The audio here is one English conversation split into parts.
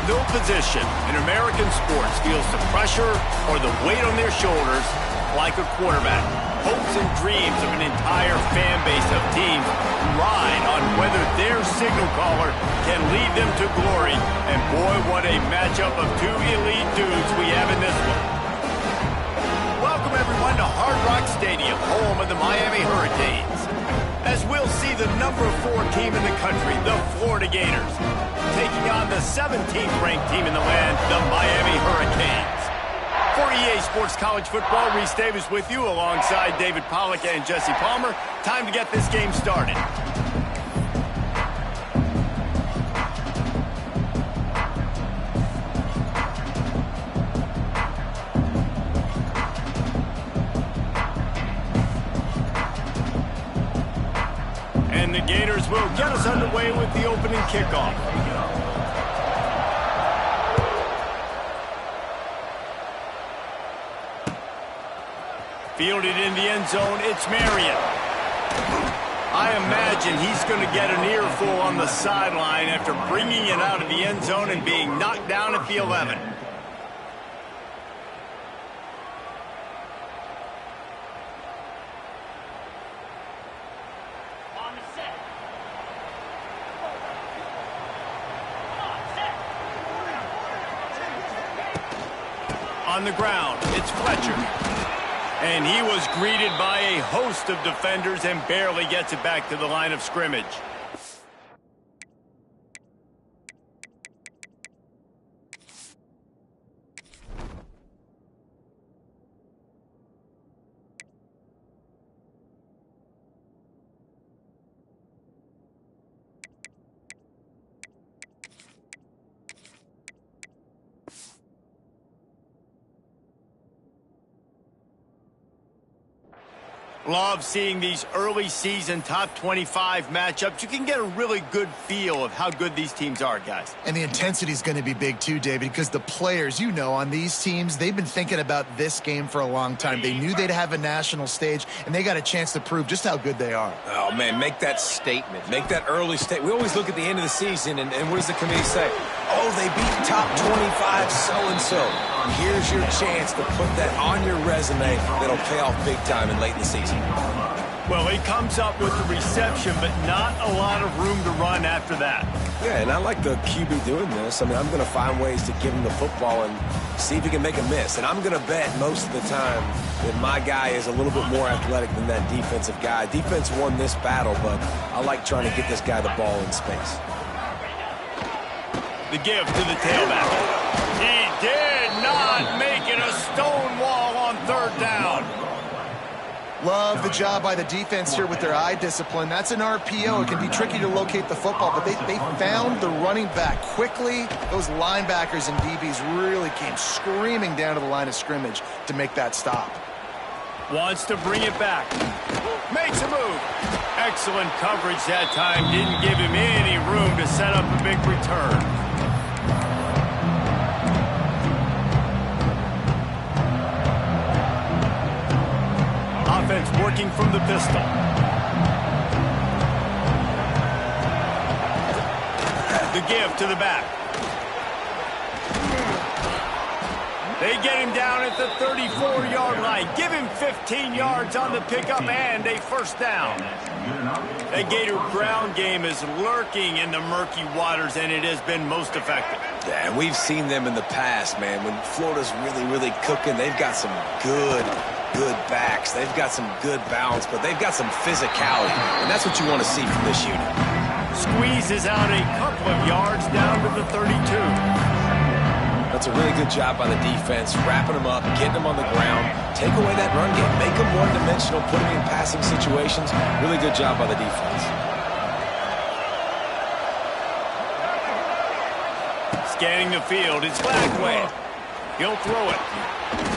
No position in American sports feels the pressure or the weight on their shoulders like a quarterback. Hopes and dreams of an entire fan base of teams ride on whether their signal caller can lead them to glory. And boy, what a matchup of two elite dudes we have in this one. Welcome everyone to Hard Rock Stadium, home of the Miami Hurricanes, as we'll see the number 4 team in the country, the Florida Gators, taking on the 17th ranked team in the land, the Miami Hurricanes. For EA Sports College Football, Reese Davis with you alongside David Pollack and Jesse Palmer. Time to get this game started. And the Gators will get us underway with the opening kickoff. Fielded in the end zone, it's Marion. I imagine he's going to get an earful on the sideline after bringing it out of the end zone and being knocked down at the 11. On the ground, it's Fletcher. And he was greeted by a host of defenders and barely gets it back to the line of scrimmage. Love seeing these early season top 25 matchups. You can get a really good feel of how good these teams are, guys. And the intensity is going to be big too, David, because the players, you know, on these teams, they've been thinking about this game for a long time. They knew they'd have a national stage, and they got a chance to prove just how good they are. Oh, man, make that statement. Make that early statement. We always look at the end of the season, and what does the committee say? Oh, they beat top 25 so-and-so. Here's your chance to put that on your resume that'll pay off big time in late in the season. Well, he comes up with the reception, but not a lot of room to run after that. Yeah, and I like the QB doing this. I mean, I'm going to find ways to give him the football and see if he can make a miss. And I'm going to bet most of the time that my guy is a little bit more athletic than that defensive guy. Defense won this battle, but I like trying to get this guy the ball in space. The give to the tailback. He did not make it a stone wall on third down. Love the job by the defense here with their eye discipline. That's an RPO. It can be tricky to locate the football, but they found the running back quickly. Those linebackers and DBs really came screaming down to the line of scrimmage to make that stop. Wants to bring it back. Makes a move. Excellent coverage that time. Didn't give him any room to set up a big return. Offense working from the pistol. The give to the back. They get him down at the 34-yard line. Give him 15 yards on the pickup and a first down. The Gator ground game is lurking in the murky waters, and it has been most effective. Yeah, and we've seen them in the past, man. When Florida's really cooking, they've got some good backs. They've got some good balance, but they've got some physicality, and that's what you want to see from this unit. Squeezes out a couple of yards down to the 32. That's a really good job by the defense, wrapping them up, getting them on the ground, take away that run game, make them one-dimensional, put them in passing situations. Really good job by the defense. Scanning the field, it's Flagway. He'll throw it.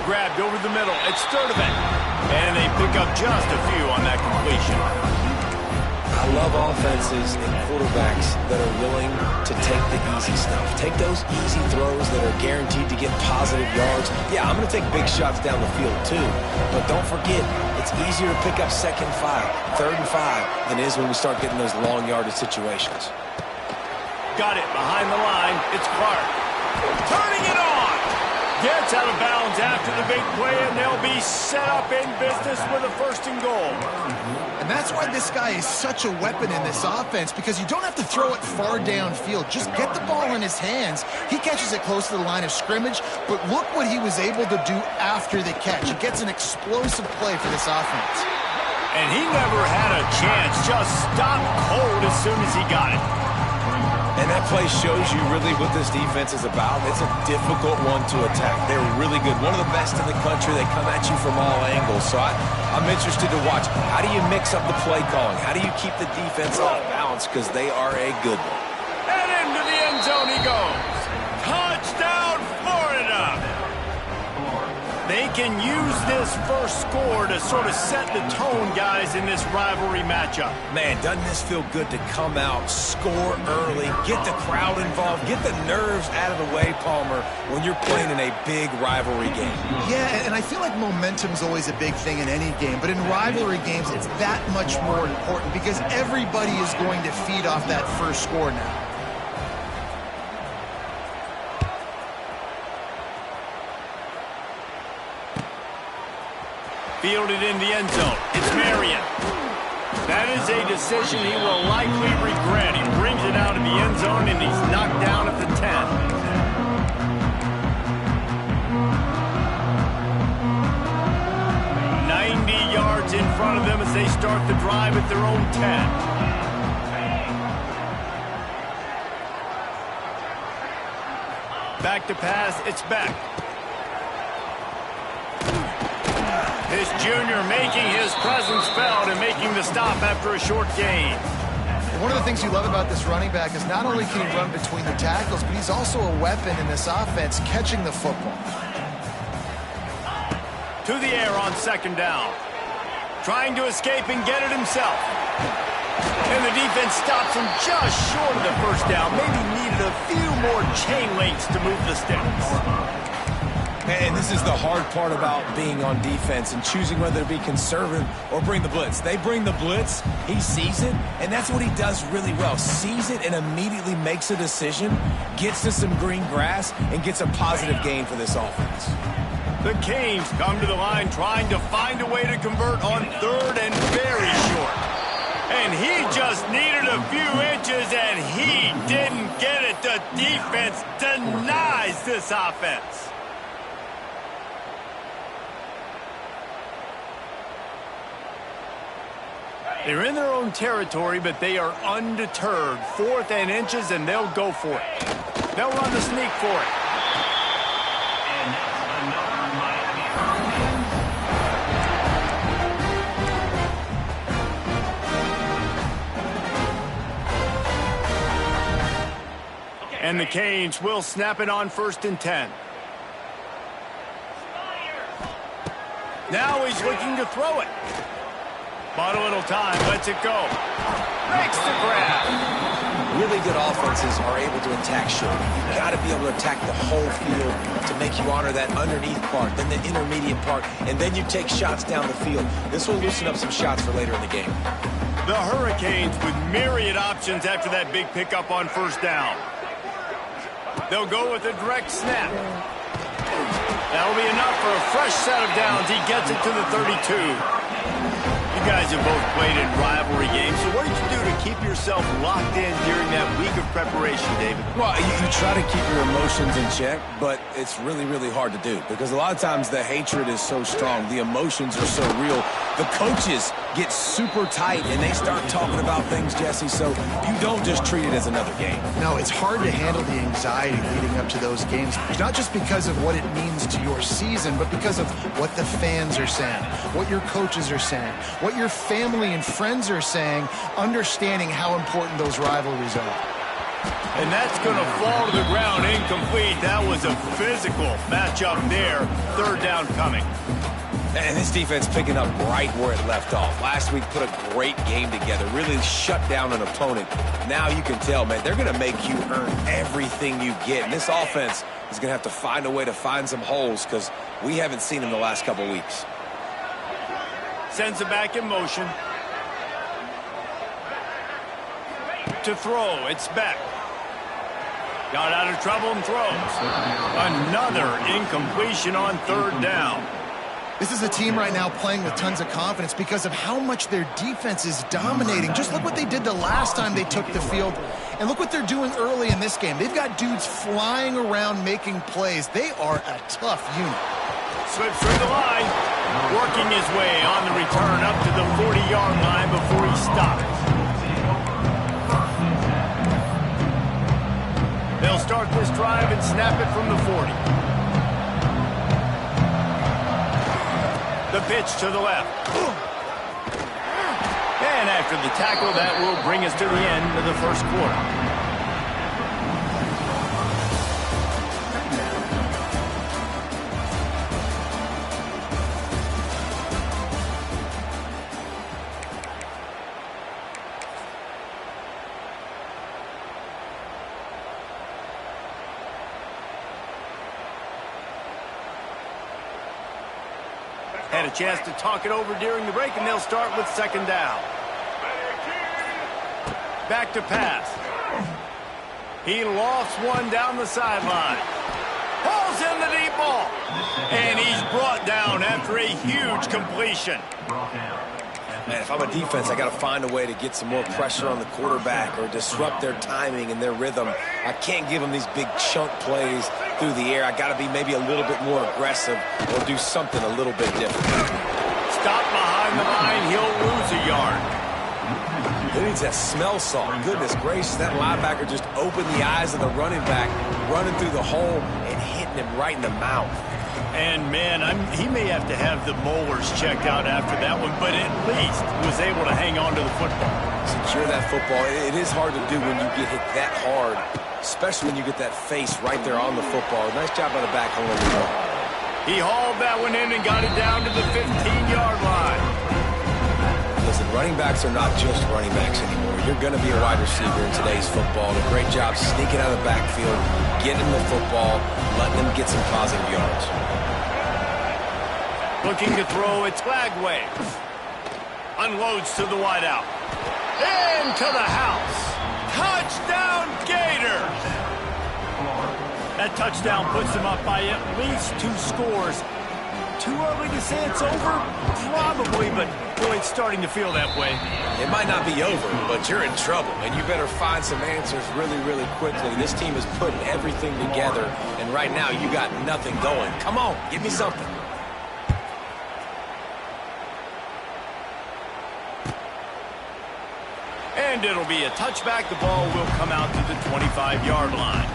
Grabbed over the middle. It's Sturdivant. And they pick up just a few on that completion. I love offenses and quarterbacks that are willing to take the easy stuff. Take those easy throws that are guaranteed to get positive yards. Yeah, I'm going to take big shots down the field too. But don't forget, it's easier to pick up second and 5, third and 5 than it is when we start getting those long yardage situations. Got it behind the line. It's Clark. Turning it on. Gets out of bounds after the big play, and they'll be set up in business with a 1st and goal. And that's why this guy is such a weapon in this offense, because you don't have to throw it far downfield. Just get the ball in his hands. He catches it close to the line of scrimmage, but look what he was able to do after the catch. He gets an explosive play for this offense. And he never had a chance, just stopped cold as soon as he got it. And that play shows you really what this defense is about. It's a difficult one to attack. They're really good. One of the best in the country. They come at you from all angles. So I'm interested to watch. How do you mix up the play calling? How do you keep the defense off balance? Because they are a good one. And into the end zone he goes. Touchdown, Florida! They can use this first score to sort of set the tone, guys, in this rivalry matchup. Man, doesn't this feel good to come out, score early, get the crowd involved, get the nerves out of the way, Palmer, when you're playing in a big rivalry game? Yeah, and I feel like momentum's always a big thing in any game, but in rivalry games, it's that much more important because everybody is going to feed off that first score now. Fielded in the end zone. It's Marion. That is a decision he will likely regret. He brings it out of the end zone, and he's knocked down at the 10. 90 yards in front of them as they start the drive at their own 10. Back to pass. It's Beck. This junior making his presence felt and making the stop after a short gain. One of the things you love about this running back is not only can he run between the tackles, but he's also a weapon in this offense, catching the football. To the air on 2nd down. Trying to escape and get it himself. And the defense stops him just short of the 1st down. Maybe needed a few more chain links to move the sticks. And this is the hard part about being on defense and choosing whether to be conservative or bring the blitz. They bring the blitz, he sees it, and that's what he does really well. Sees it and immediately makes a decision, gets to some green grass, and gets a positive gain for this offense. The Canes come to the line trying to find a way to convert on 3rd and very short. And he just needed a few inches, and he didn't get it. The defense denies this offense. They're in their own territory, but they are undeterred. 4th and inches, and they'll go for it. They'll run the sneak for it. And the Canes will snap it on 1st and 10. Now he's looking to throw it. Bought a little time, lets it go. Makes the grab. Really good offenses are able to attack short. You've got to be able to attack the whole field to make you honor that underneath part, then the intermediate part, and then you take shots down the field. This will loosen up some shots for later in the game. The Hurricanes with myriad options after that big pickup on 1st down. They'll go with a direct snap. That'll be enough for a fresh set of downs. He gets it to the 32. You guys have both played in rivalry games, so what did you do to keep yourself locked in during that week of preparation, David? Well, you try to keep your emotions in check, but it's really, really hard to do because a lot of times the hatred is so strong, the emotions are so real. The coaches get super tight and they start talking about things, Jesse, so you don't just treat it as another game. No, it's hard to handle the anxiety leading up to those games, not just because of what it means to your season, but because of what the fans are saying, what your coaches are saying, what your family and friends are saying, understanding how important those rivalries are. And that's going to fall to the ground incomplete. That was a physical matchup there. 3rd down coming. And this defense picking up right where it left off. Last week put a great game together, really shut down an opponent. Now you can tell, man, they're going to make you earn everything you get. And this offense is going to have to find a way to find some holes because we haven't seen them the last couple weeks. Sends it back in motion. To throw, it's Beck. Got out of trouble and throws. Another incompletion on third down. This is a team right now playing with tons of confidence because of how much their defense is dominating. Just look what they did the last time they took the field, and look what they're doing early in this game. They've got dudes flying around making plays. They are a tough unit. Slips through the line, working his way on the return up to the 40-yard line before he stops. They'll start this drive and snap it from the 40. The pitch to the left. And after the tackle, that will bring us to the end of the first quarter. Had a chance to talk it over during the break, and they'll start with second down. Back to pass. He lofts one down the sideline. Pulls in the deep ball. And he's brought down after a huge completion. Man, if I'm a defense, I got to find a way to get some more pressure on the quarterback or disrupt their timing and their rhythm. I can't give them these big chunk plays through the air. I got to be maybe a little bit more aggressive or do something a little bit different. Stop behind the line, he'll lose a yard. Who needs that smell salt? Goodness gracious, that linebacker just opened the eyes of the running back, running through the hole and hitting him right in the mouth. And, man, he may have to have the molars checked out after that one, but at least was able to hang on to the football. Secure that football. It is hard to do when you get hit that hard, especially when you get that face right there on the football. Nice job by the back holding the ball. He hauled that one in and got it down to the 15-yard line. Listen, running backs are not just running backs anymore. You're going to be a wide receiver in today's football. A great job sneaking out of the backfield, getting the football, letting them get some positive yards. Looking to throw, it's Glagway. Unloads to the wideout. Into the house. Touchdown, Gators! That touchdown puts them up by at least 2 scores. Too early to say it's over? Probably, but boy, it's starting to feel that way. It might not be over, but you're in trouble, and you better find some answers really, really quickly. This team is putting everything together, and right now you got nothing going. Come on, give me something. And it'll be a touchback. The ball will come out to the 25-yard line.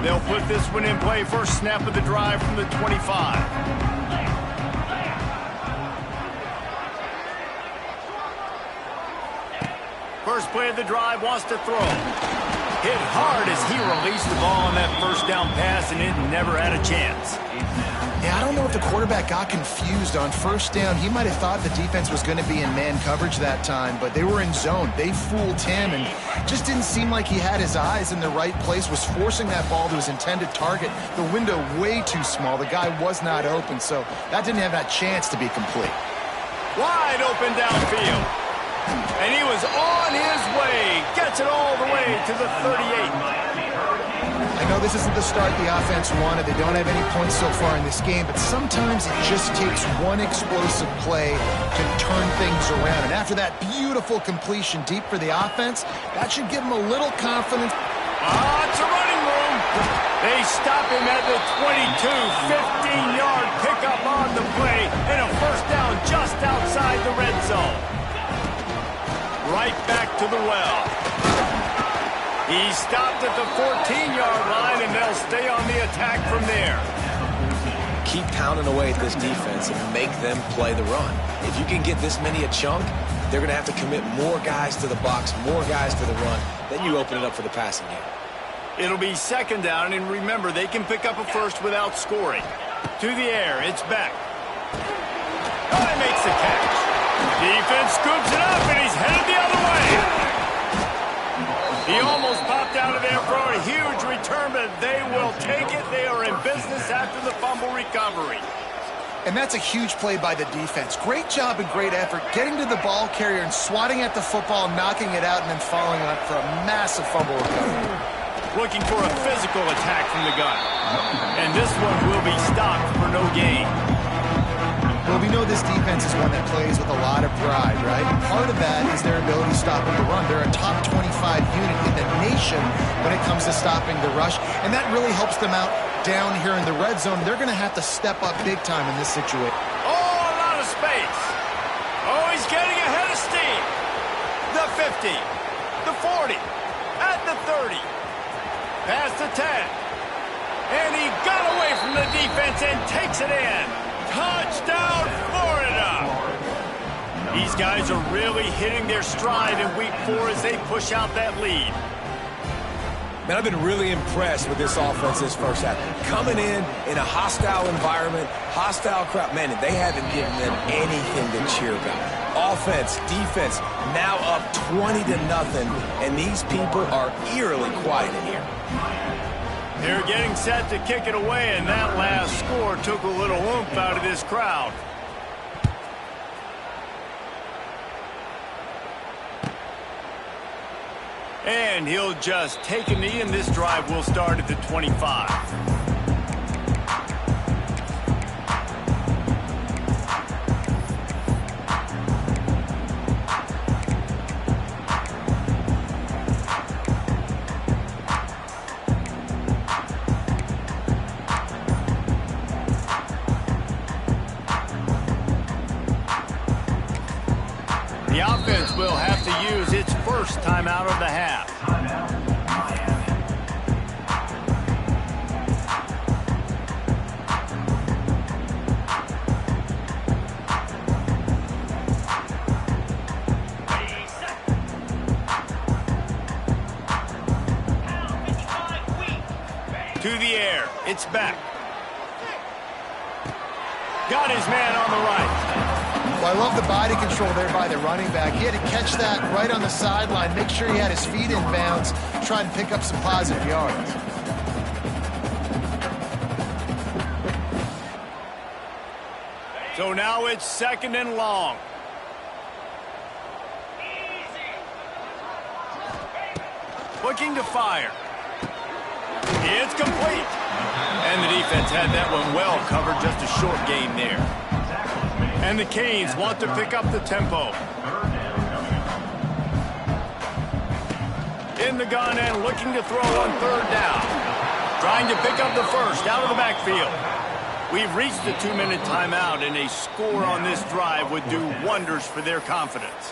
They'll put this one in play. First snap of the drive from the 25. First play of the drive, wants to throw. Hit hard as he released the ball on that first down pass, and it never had a chance. Yeah, I don't know if the quarterback got confused on first down. He might have thought the defense was going to be in man coverage that time, but they were in zone. They fooled him, and just didn't seem like he had his eyes in the right place, was forcing that ball to his intended target. The window way too small. The guy was not open, so that didn't have that chance to be complete. Wide open downfield. And he was on his way. Gets it all the way to the 38. I know this isn't the start the offense wanted. They don't have any points so far in this game, but sometimes it just takes one explosive play to turn things around. And after that beautiful completion deep for the offense, that should give them a little confidence. It's a running room. They stop him at the 22. 15-yard pickup on the play, and a first down just outside the red zone. Right back to the well. He stopped at the 14-yard line, and they'll stay on the attack from there. Keep pounding away at this defense and make them play the run. If you can get this many a chunk, they're going to have to commit more guys to the box, more guys to the run. Then you open it up for the passing game. It'll be second down, and remember, they can pick up a first without scoring. To the air, it's back. He makes the catch. Defense scoops it up, and he's headed the other way. He almost popped out of there for a huge return. determined. They will take it. They are in business after the fumble recovery. And that's a huge play by the defense. Great job and great effort getting to the ball carrier and swatting at the football, knocking it out, and then following up for a massive fumble recovery. Looking for a physical attack from the gun. And this one will be stopped for no gain. Well, we know this defense is one that plays with a lot of pride, right? Part of that is their ability to stop the run. They're a top 25 unit in the nation when it comes to stopping the rush, and that really helps them out down here in the red zone. They're going to have to step up big time in this situation. Oh, a lot of space. Oh, he's getting ahead of steam. The 50, the 40, at the 30, past the 10. And he got away from the defense and takes it in. Touchdown, Florida! These guys are really hitting their stride in week 4 as they push out that lead. Man, I've been really impressed with this offense this first half. Coming in a hostile environment, hostile crowd. Man, they haven't given them anything to cheer about. Offense, defense, now up 20-0, and these people are eerily quiet in here. They're getting set to kick it away, and that last score took a little oomph out of this crowd. And he'll just take a knee, and this drive will start at the 25. The offense will have to use its first timeout of the half. To the air. It's back. Got his man on the right. Well, I love the body control there by the running back. He had to catch that right on the sideline, make sure he had his feet in bounds, try and pick up some positive yards. So now it's 2nd and long. Looking to fire. It's complete. And the defense had that one well covered, just a short gain there. And the Canes want to pick up the tempo. In the gun and looking to throw on 3rd down. Trying to pick up the first out of the backfield. We've reached the 2-minute timeout, and a score on this drive would do wonders for their confidence.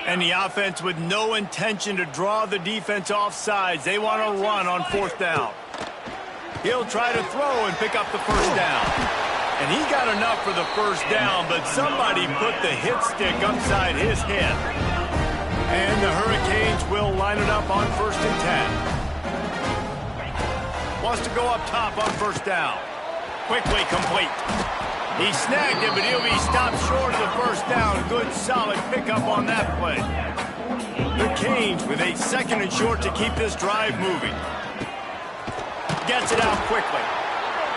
And the offense with no intention to draw the defense off sides. They want to run on 4th down. He'll try to throw and pick up the 1st down. And he got enough for the 1st down, but somebody put the hit stick upside his head. And the Hurricanes will line it up on 1st and 10. Wants to go up top on 1st down. Quickly complete. He snagged it, but he'll be stopped short of the 1st down. Good, solid pickup on that play. The Canes with a 2nd and short to keep this drive moving. Gets it out quickly.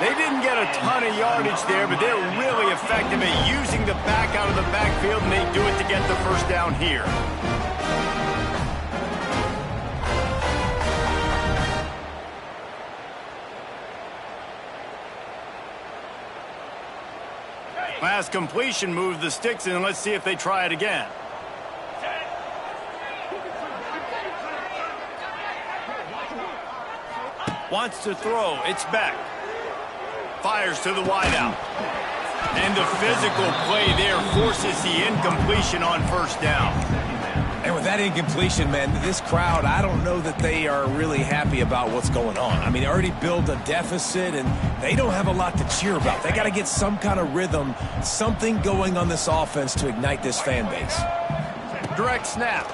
They didn't get a ton of yardage there, but they're really effective at using the back out of the backfield, and they do it to get the 1st down here. Last completion moved the sticks in. Let's see if they try it again. Wants to throw. It's back. Fires to the wideout. And the physical play there forces the incompletion on 1st down. And with that incompletion, man, this crowd, I don't know that they are really happy about what's going on. I mean, they already built a deficit, and they don't have a lot to cheer about. They got to get some kind of rhythm, something going on this offense to ignite this fan base. Direct snap.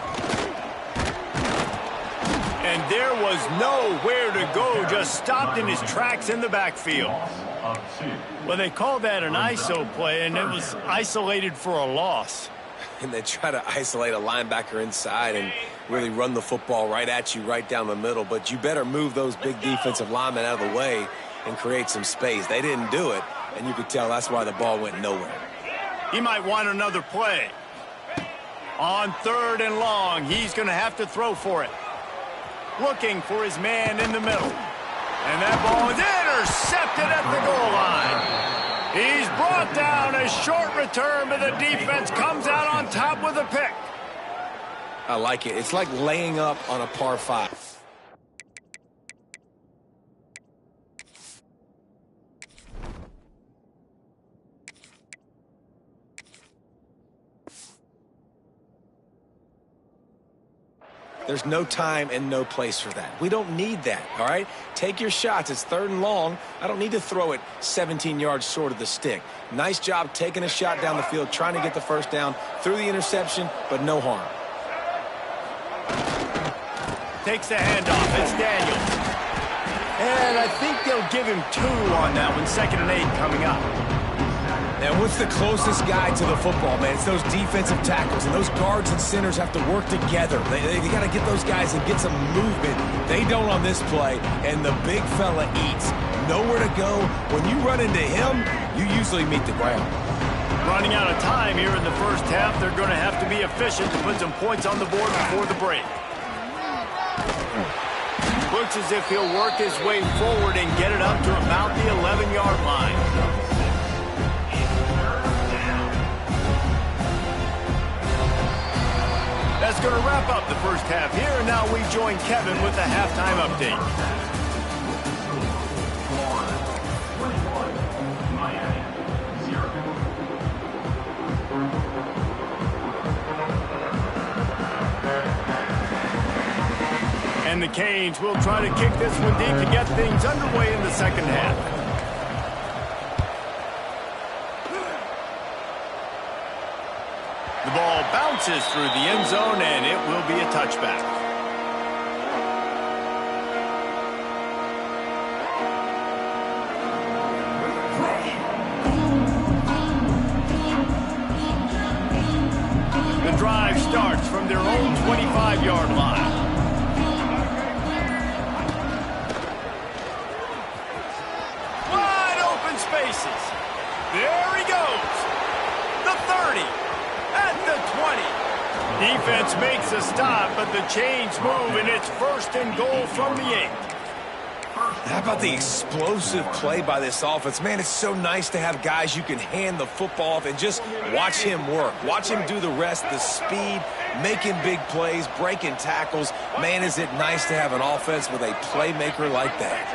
And there was nowhere to go, just stopped in his tracks in the backfield. Well, they called that an ISO play, and it was isolated for a loss. And they try to isolate a linebacker inside and really run the football right at you, right down the middle. But you better move those big defensive linemen out of the way and create some space. They didn't do it, and you could tell that's why the ball went nowhere. He might want another play. On 3rd and long, he's going to have to throw for it. Looking for his man in the middle. And that ball is intercepted at the goal line. He's brought down. A short return, but the defense comes out on top with a pick. I like it. It's like laying up on a par 5. There's no time and no place for that. We don't need that, all right? Take your shots. It's 3rd and long. I don't need to throw it 17 yards short of the stick. Nice job taking a shot down the field, trying to get the first down through the interception, but no harm. Takes the handoff. It's Daniels. And I think they'll give him 2 on that one. 2nd and 8 coming up. And what's the closest guy to the football, man? It's those defensive tackles, and those guards and centers have to work together. They got to get those guys and get some movement. They don't on this play, and the big fella eats. Nowhere to go. When you run into him, you usually meet the ground. Running out of time here in the first half. They're going to have to be efficient to put some points on the board before the break. Looks as if he'll work his way forward and get it up to about the 11-yard line. That's going to wrap up the first half here, and now we join Kevin with the halftime update. And the Canes will try to kick this one deep to get things underway in the second half. The ball bounces through the end zone, and it will be a touchback. The drive starts from their own 25-yard line. Wide open spaces. There he goes. The 30. At the 20. Defense makes a stop, but the chains move, and it's 1st and goal from the 8. How about the explosive play by this offense? Man, it's so nice to have guys you can hand the football off and just watch him work. Watch him do the rest, the speed, making big plays, breaking tackles. Man, is it nice to have an offense with a playmaker like that.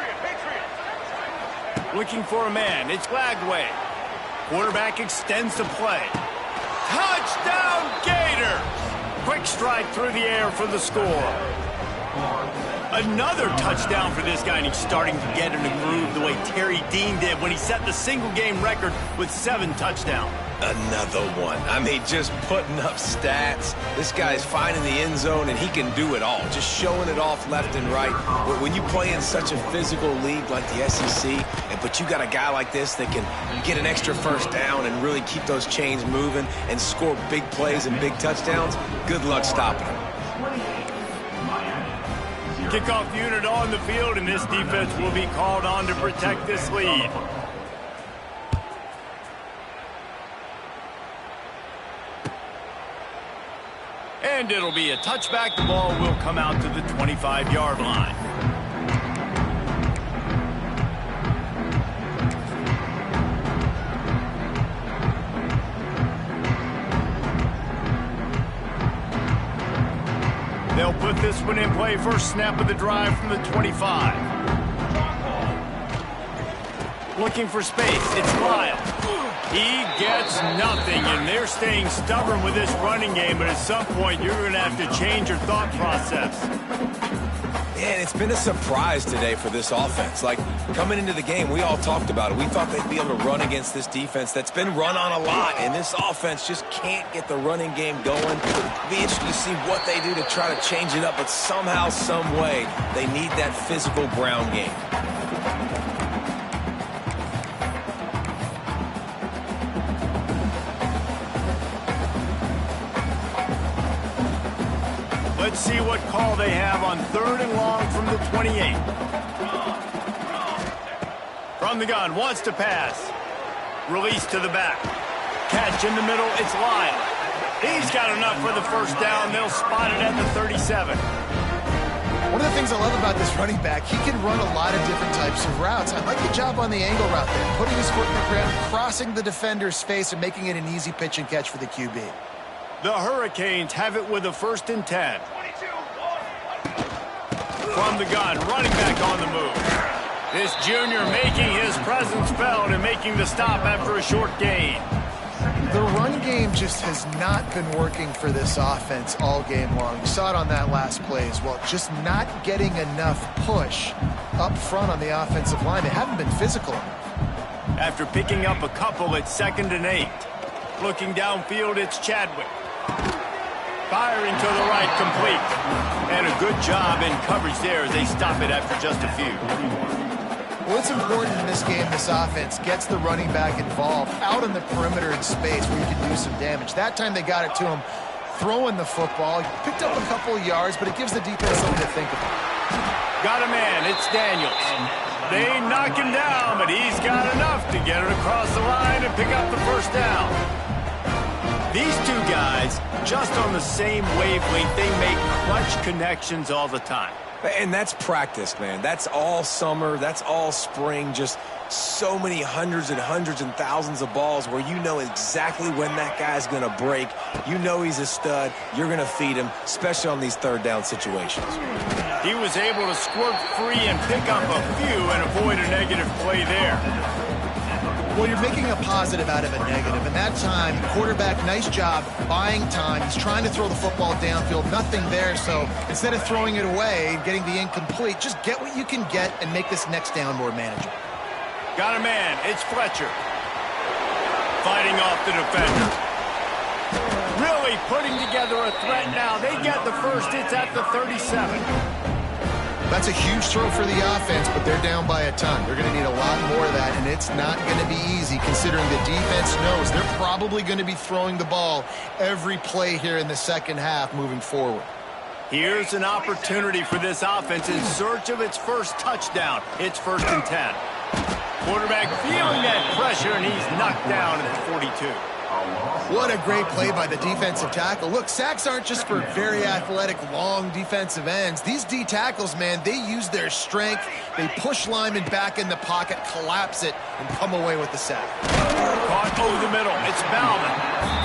Looking for a man. It's Glagway. Quarterback extends the play. Touchdown, Gators! Quick strike through the air for the score. Another touchdown for this guy, and he's starting to get in a groove the way Terry Dean did when he set the single-game record with 7 touchdowns. Another one. I mean, just putting up stats. This guy's finding the end zone, and he can do it all. Just showing it off left and right. When you play in such a physical league like the SEC, but you got a guy like this that can get an extra first down and really keep those chains moving and score big plays and big touchdowns, good luck stopping him. Kickoff unit on the field, and this defense will be called on to protect this lead. And it'll be a touchback. The ball will come out to the 25-yard line. They'll put this one in play. First snap of the drive from the 25. Looking for space. It's Lyle. He gets nothing, and they're staying stubborn with this running game, but at some point you're going to have to change your thought process. Yeah, and it's been a surprise today for this offense. Like, coming into the game, we all talked about it. We thought they'd be able to run against this defense that's been run on a lot, and this offense just can't get the running game going. It'll be interesting to see what they do to try to change it up, but somehow, some way, they need that physical ground game. Let's see what call they have on 3rd and long from the 28. From the gun, wants to pass. Release to the back. Catch in the middle, it's Lyle. He's got enough for the first down. They'll spot it at the 37. One of the things I love about this running back, he can run a lot of different types of routes. I like the job on the angle route there, putting his foot in the ground, crossing the defender's face, and making it an easy pitch and catch for the QB. The Hurricanes have it with a 1st and 10. From the gun, running back on the move. This junior making his presence felt and making the stop after a short gain. The run game just has not been working for this offense all game long. We saw it on that last play as well. Just not getting enough push up front on the offensive line. They haven't been physical enough. After picking up a couple at 2nd and 8. Looking downfield, it's Chadwick. Firing to the right, complete. And a good job in coverage there as they stop it after just a few. Well, it's important in this game, this offense gets the running back involved out on the perimeter in space where you can do some damage. That time they got it to him throwing the football. He picked up a couple of yards, but it gives the defense something to think about. Got a man, it's Daniels. They knock him down, but he's got enough to get it across the line and pick up the first down. These two guys, just on the same wavelength, they make clutch connections all the time. And that's practice, man. That's all summer. That's all spring. Just so many hundreds and thousands of balls where you know exactly when that guy's going to break. You know he's a stud. You're going to feed him, especially on these 3rd down situations. He was able to squirt free and pick up a few and avoid a negative play there. Well, you're making a positive out of a negative, and that time, quarterback, nice job buying time. He's trying to throw the football downfield, nothing there, so instead of throwing it away and getting the incomplete, just get what you can get and make this next down more manageable. Got a man, it's Fletcher. Fighting off the defender. Really putting together a threat now. They get the first, it's at the 37. That's a huge throw for the offense, but they're down by a ton. They're going to need a lot more of that, and it's not going to be easy considering the defense knows they're probably going to be throwing the ball every play here in the second half moving forward. Here's an opportunity for this offense in search of its first touchdown. It's 1st and 10. Quarterback feeling that pressure, and he's knocked down at the 42. What a great play by the defensive tackle. Look, sacks aren't just for very athletic, long defensive ends. These D tackles, man, they use their strength. They push linemen back in the pocket, collapse it, and come away with the sack. Caught over the middle. It's Bauman.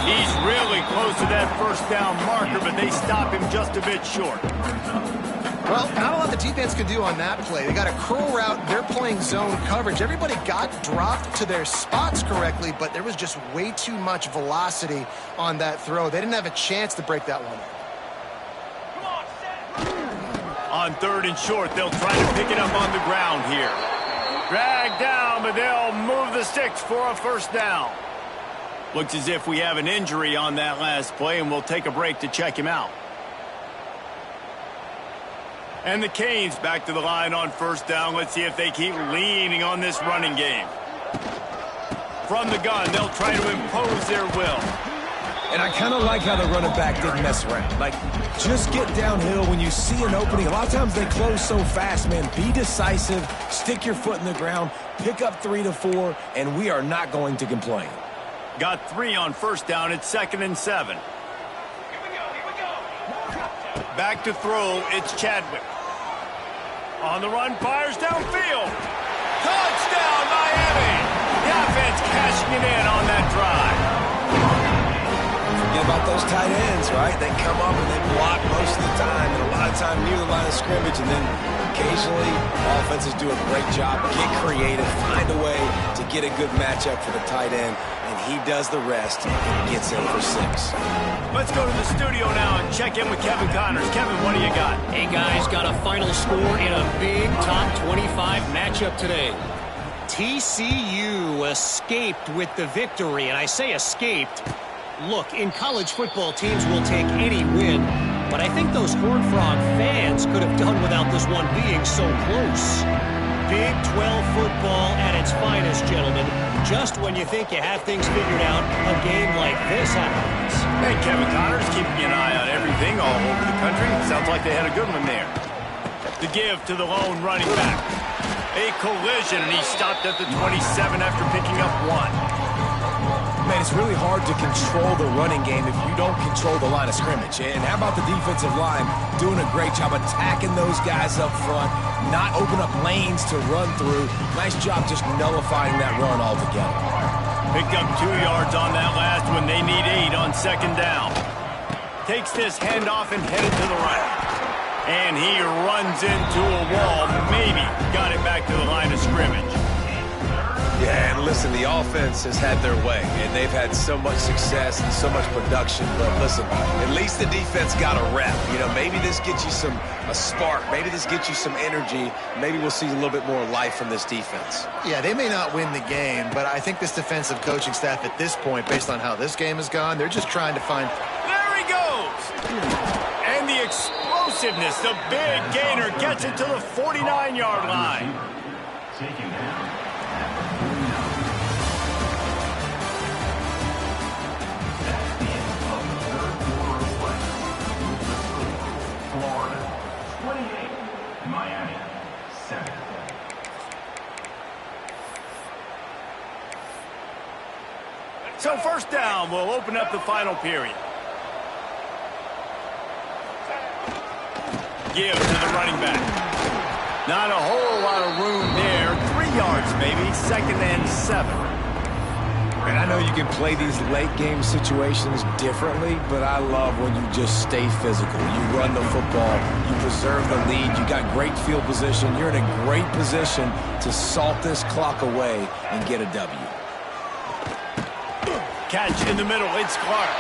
He's really close to that first down marker, but they stop him just a bit short. Well, not a lot the defense can do on that play. They got a curl route. They're playing zone coverage. Everybody got dropped to their spots correctly, but there was just way too much velocity on that throw. They didn't have a chance to break that one up. On 3rd and short, they'll try to pick it up on the ground here. Dragged down, but they'll move the sticks for a first down. Looks as if we have an injury on that last play, and we'll take a break to check him out. And the Canes back to the line on first down. Let's see if they keep leaning on this running game. From the gun, they'll try to impose their will. And I kind of like how the running back didn't mess around. Like, just get downhill when you see an opening. A lot of times they close so fast, man. Be decisive, stick your foot in the ground, pick up 3 to 4, and we are not going to complain. Got 3 on first down. It's 2nd and 7. Back to throw, it's Chadwick. On the run, fires downfield. Touchdown, Miami! The offense cashing it in on that drive. Forget about those tight ends, right? They come up and they block most of the time, and a lot of time near the line of scrimmage, and then occasionally offenses do a great job, get creative, find a way to get a good matchup for the tight end, and and he does the rest and gets in for 6. Let's go to the studio now and check in with Kevin Connors. Kevin, what do you got? Hey, guys, got a final score in a big top 25 matchup today. TCU escaped with the victory, and I say escaped. Look, in college football, teams will take any win, but I think those Horned Frog fans could have done without this one being so close. Big 12 football at its finest, gentlemen. Just when you think you have things figured out, a game like this happens. Hey, Kevin Connors, keeping an eye on everything all over the country. Sounds like they had a good one there. The give to the lone running back. A collision, and he stopped at the 27 after picking up 1. Man, it's really hard to control the running game if you don't control the line of scrimmage. And how about the defensive line doing a great job attacking those guys up front, not open up lanes to run through. Nice job just nullifying that run altogether. Picked up 2 yards on that last one. They need 8 on 2nd down. Takes this handoff and headed to the right. And he runs into a wall. Maybe got it back to the line of scrimmage. Yeah, and listen, the offense has had their way, and they've had so much success and so much production. But listen, at least the defense got a rep. You know, maybe this gets you a spark. Maybe this gets you some energy. Maybe we'll see a little bit more life from this defense. Yeah, they may not win the game, but I think this defensive coaching staff at this point, based on how this game has gone, they're just trying to find... There he goes! And the explosiveness, the big gainer gets it to the 49-yard line. Taken down. Miami, 7. So 1st down will open up the final period. Give to the running back. Not a whole lot of room there. 3 yards maybe. 2nd and 7. And I know you can play these late-game situations differently, but I love when you just stay physical. You run the football, you preserve the lead, you got great field position. You're in a great position to salt this clock away and get a W. Catch in the middle, it's Clark.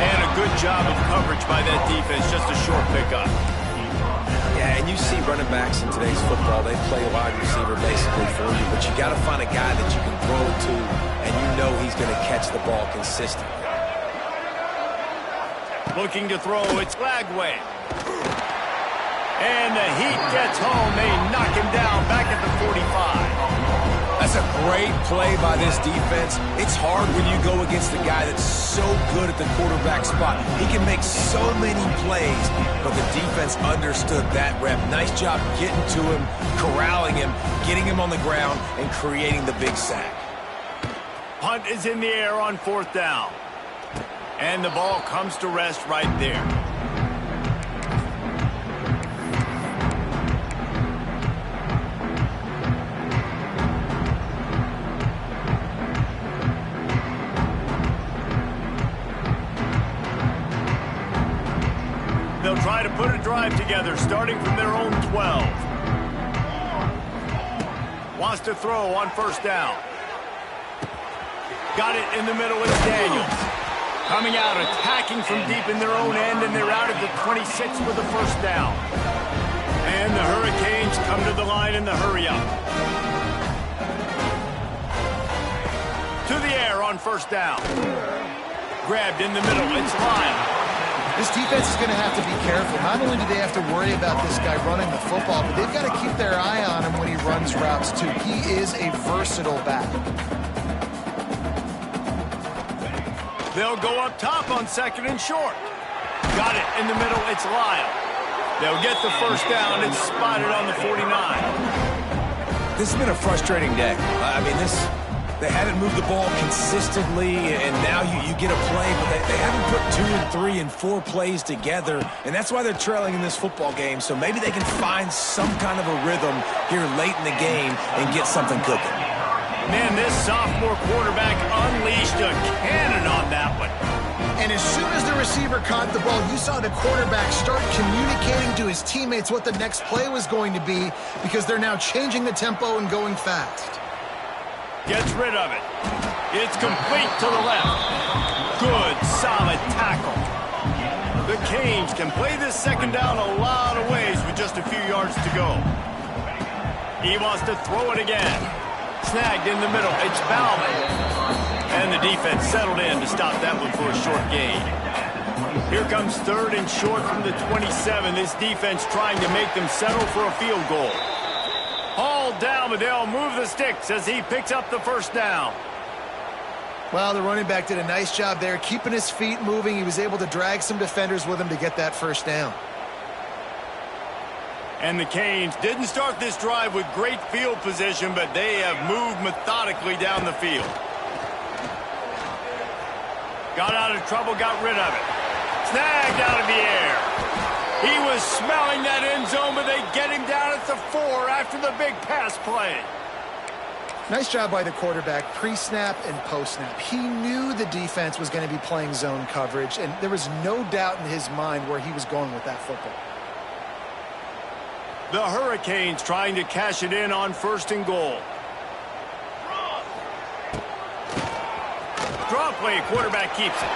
And a good job of coverage by that defense, just a short pickup. Yeah, and you see running backs in today's football, they play wide receiver basically for you, but you got to find a guy that you can throw it to, and you know he's going to catch the ball consistently. Looking to throw, it's Lagway. And the heat gets home. They knock him down back at the 45. That's a great play by this defense. It's hard when you go against a guy that's so good at the quarterback spot. He can make so many plays, but the defense understood that rep. Nice job getting to him, corralling him, getting him on the ground, and creating the big sack. Punt is in the air on 4th down. And the ball comes to rest right there. They'll try to put a drive together, starting from their own 12. Wants to throw on 1st down. Got it in the middle, it's Daniels. Coming out, attacking from deep in their own end, and they're out at the 26 with the 1st down. And the Hurricanes come to the line in the hurry-up. To the air on 1st down. Grabbed in the middle, it's Lyle. This defense is going to have to be careful. Not only do they have to worry about this guy running the football, but they've got to keep their eye on him when he runs routes, too. He is a versatile back. They'll go up top on 2nd and short. Got it in the middle, it's Lyle. They'll get the 1st down. It's spotted on the 49. This has been a frustrating day. I mean, they haven't moved the ball consistently, and now you get a play, but they haven't put 2 and 3 and 4 plays together, and that's why they're trailing in this football game. So maybe they can find some kind of a rhythm here late in the game and get something cooking. Man, this sophomore quarterback unleashed a cannon on that one. And as soon as the receiver caught the ball, you saw the quarterback start communicating to his teammates what the next play was going to be, because they're now changing the tempo and going fast. Gets rid of it. It's complete to the left. Good, solid tackle. The Canes can play this second down a lot of ways with just a few yards to go. He wants to throw it again. Snagged in the middle. It's Bauman. And the defense settled in to stop that one for a short gain. Here comes 3rd and short from the 27. This defense trying to make them settle for a field goal. Hauled down, but they'll move the sticks as he picks up the first down. Well, the running back did a nice job there, keeping his feet moving. He was able to drag some defenders with him to get that first down. And the Canes didn't start this drive with great field position, but they have moved methodically down the field. Got out of trouble, got rid of it. Snagged out of the air. He was smelling that end zone, but they get him down at the 4 after the big pass play. Nice job by the quarterback, pre-snap and post-snap. He knew the defense was going to be playing zone coverage, and there was no doubt in his mind where he was going with that football. The Hurricanes trying to cash it in on 1st and goal. Draw play, quarterback keeps it.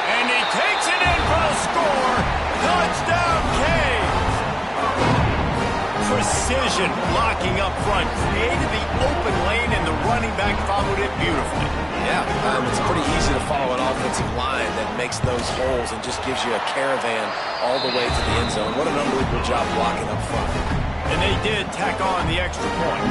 And he takes it in for the score. Touchdown, Canes! Precision blocking up front. Created the open lane, and the running back followed it beautifully. Yeah, it's pretty easy to follow an offensive line that makes those holes and just gives you a caravan all the way to the end zone. What an unbelievable job blocking up front. And they did tack on the extra point.